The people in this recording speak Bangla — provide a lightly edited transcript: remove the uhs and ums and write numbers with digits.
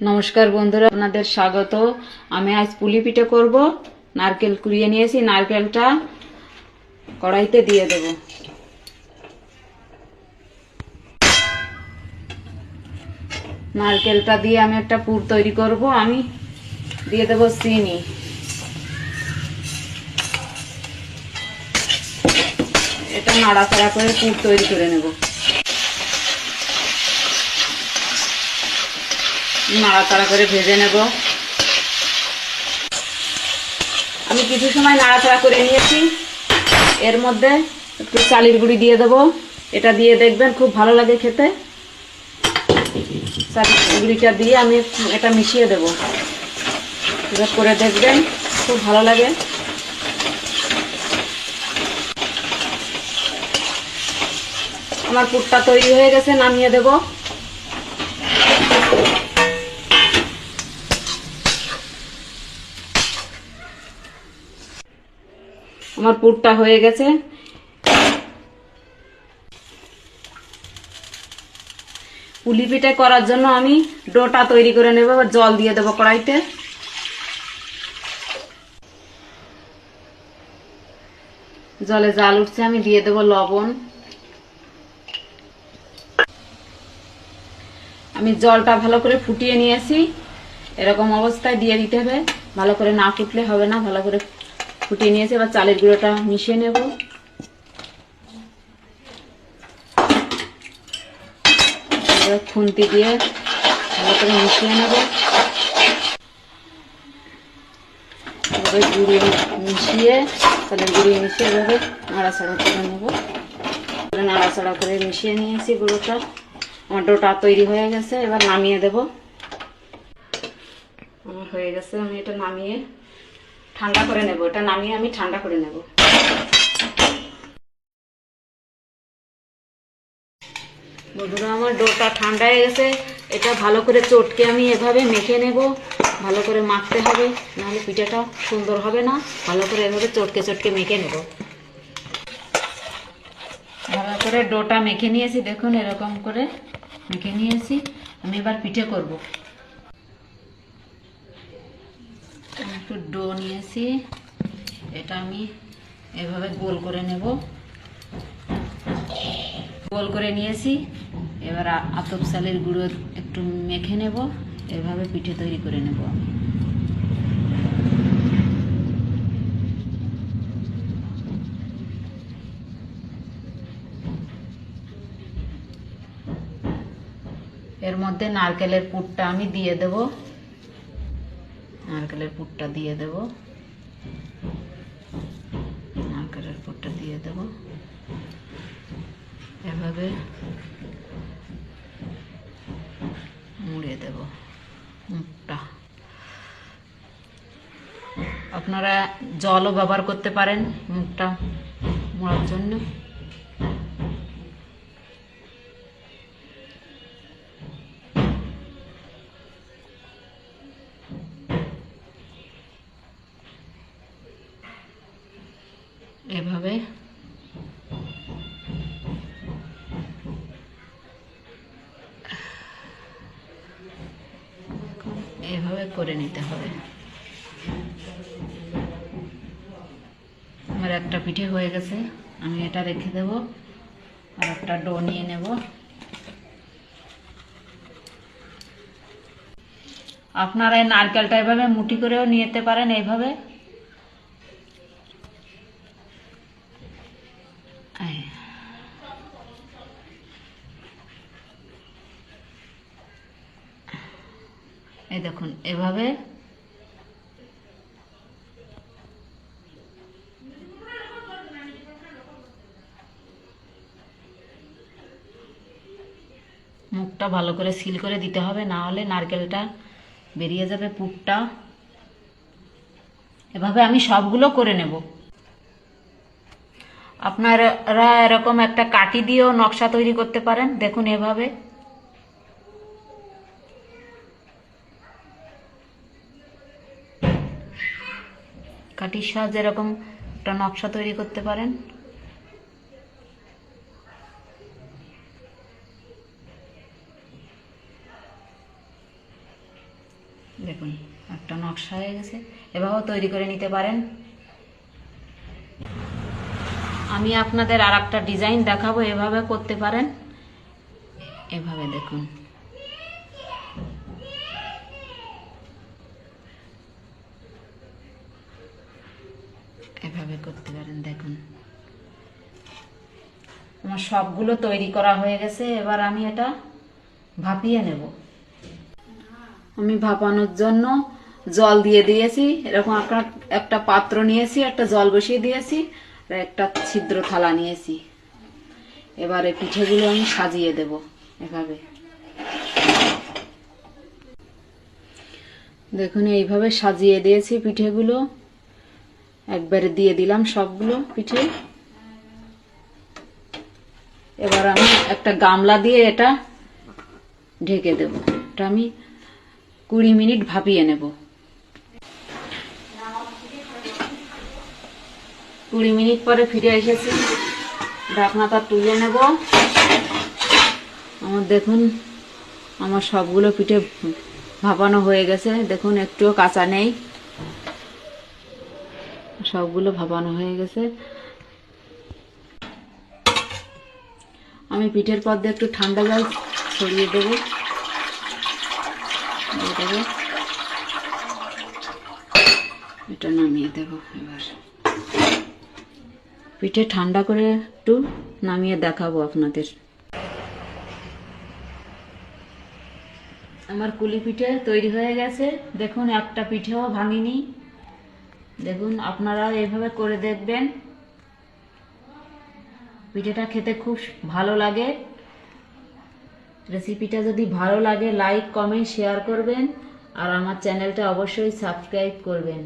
নমস্কার বন্ধুরা, আপনাদের স্বাগত। আমি আজ পুলি পিঠে করব। নারকেল কুড়িয়ে নিয়েছি, নারকেলটা কড়াইতে দিয়ে দেব। নারকেলটা দিয়ে আমি একটা পুর তৈরি করব। আমি দিয়ে দেব চিনি। এটা নাড়াচাড়া করে পুর তৈরি করে নেব। নাড়াচাড়া করে ভেজে নেব। আমি কিছু সময় নাড়াচাড়া করে নিয়েছি। এর মধ্যে একটু চালের গুঁড়ি দিয়ে দেব। এটা দিয়ে দেখবেন খুব ভালো লাগে খেতে। চালের গুঁড়িটা দিয়ে আমি এটা মিশিয়ে দেব। এটা করে দেখবেন খুব ভালো লাগে। আমার পুরটা তৈরি হয়ে গেছে, নামিয়ে দেব। আমার পুরটা হয়ে গেছে। পুলি পিঠে করার জন্য আমি ডোটা তৈরি করে নেব। জল দিয়ে দেবো কড়াইতে। জলে জাল উঠছে, আমি দিয়ে দেব লবণ। আমি জলটা ভালো করে ফুটিয়ে নিয়েছি। এরকম অবস্থায় দিয়ে দিতে হবে। ভালো করে না ফুটলে হবে না। ভালো করে ফুটিয়ে নিয়েছি। এবার চালের গুঁড়োটা মিশিয়ে নেব। খুন্তি দিয়ে ভালো করে মিশিয়ে নেব। এভাবে গুঁড়িয়ে মিশিয়ে চালের গুঁড়িয়ে মিশিয়ে এভাবে নাড়াচাড়া করে নেব। নাড়াচাড়া করে মিশিয়ে নিয়েছি গুঁড়োটা। আমার ডোটা তৈরি হয়ে গেছে। এবার নামিয়ে দেব। আমার হয়ে গেছে। আমি এটা নামিয়ে ঠান্ডা করে নেব। এটা নামিয়ে আমি ঠান্ডা করে নেব। বন্ধুরা, আমার ডোটা ঠান্ডা হয়ে গেছে। এটা ভালো করে চটকে আমি এভাবে মেখে নেব। ভালো করে মাখতে হবে, নাহলে পিঠাটা সুন্দর হবে না। ভালো করে এভাবে চটকে চটকে মেখে নেব। ভালো করে ডোটা মেখে নিয়েছি। দেখুন এরকম করে মেখে নিয়েছি। আমি এবার পিঠে করব। একটু ডো নিয়েছি। এটা আমি এভাবে গোল করে নেব। গোল করে নিয়েছি। এবার আতপ চালের গুঁড়ো একটু মেখে নেব। এভাবে পিঠে তৈরি করে নেব আমি। এর মধ্যে নারকেলের পুরটা আমি দিয়ে দেব। নারকেলের পুরটা দিয়ে দেব। নারকেলের পুরটা দিয়ে দেব। এভাবে মুড়ে দেব মুখটা। আপনারা জলও ব্যবহার করতে পারেন মুখটা মোড়ার জন্য। এভাবে এভাবে করে নিতে হবে। আমার একটা পিঠে হয়ে গেছে। আমি এটা রেখে দেব। আর একটা ডো নিয়ে নেব। আপনারা এই নারকেলটা এভাবে মুঠি করেও নিতে পারেন। এইভাবে এই দেখুন এভাবে মুখটা ভালো করে সিল করে দিতে হবে, না হলে নারকেলটা বেরিয়ে যাবে পুরটা। এভাবে আমি সবগুলো করে নেব। আপনারা এরকম একটা কাঠি দিয়েও নকশা তৈরি করতে পারেন। দেখুন এভাবে কাঠির সাহায্যে এরকম একটা নকশা তৈরি করতে পারেন। দেখুন একটা নকশা হয়ে গেছে, এভাবেও তৈরি করে নিতে পারেন। আমি আপনাদের আর একটা ডিজাইন দেখাবো, এভাবে করতে পারেন। এভাবে দেখুন, এভাবে করতে পারেন। দেখুন আমার সবগুলো তৈরি করা হয়ে গেছে, এবার আমি এটা ভাপিয়ে নেব। আমি ভাপানোর জন্য জল দিয়ে দিয়েছি, এরকম একটা পাত্র নিয়েছি, একটা জল বসিয়ে দিয়েছি, আর একটা ছিদ্র থালা নিয়েছি। এবারে পিঠেগুলো আমি সাজিয়ে দেব এভাবে। দেখুন এইভাবে সাজিয়ে দিয়েছি পিঠেগুলো, একবারে দিয়ে দিলাম সবগুলো পিঠে। এবার আমি একটা গামলা দিয়ে এটা ঢেকে দেব। এটা আমি 20 মিনিট ভাপিয়ে নেব। 20 মিনিট পরে ফিরে এসেছি, ঢাকনাটা তুলে নেব। আমার দেখুন আমার সবগুলো পিঠে ভাপানো হয়ে গেছে, দেখুন একটুও কাঁচা নেই, সবগুলো ভাপানো হয়ে গেছে। আমি পিঠের পর দিয়ে একটু ঠান্ডা জল ছড়িয়ে দেবো। এটা নামিয়ে দেবো। এবার পিঠে ঠান্ডা করে একটু নামিয়ে দেখাবো আপনাদের। আমার কুলি পিঠে তৈরি হয়ে গেছে, দেখুন একটা পিঠেও ভাঙিনি। দেখুন আপনারা এইভাবে করে দেখবেন, পিঠেটা খেতে খুব ভালো লাগে। রেসিপিটা যদি ভালো লাগে লাইক কমেন্ট শেয়ার করবেন, আর আমার চ্যানেলটা অবশ্যই সাবস্ক্রাইব করবেন।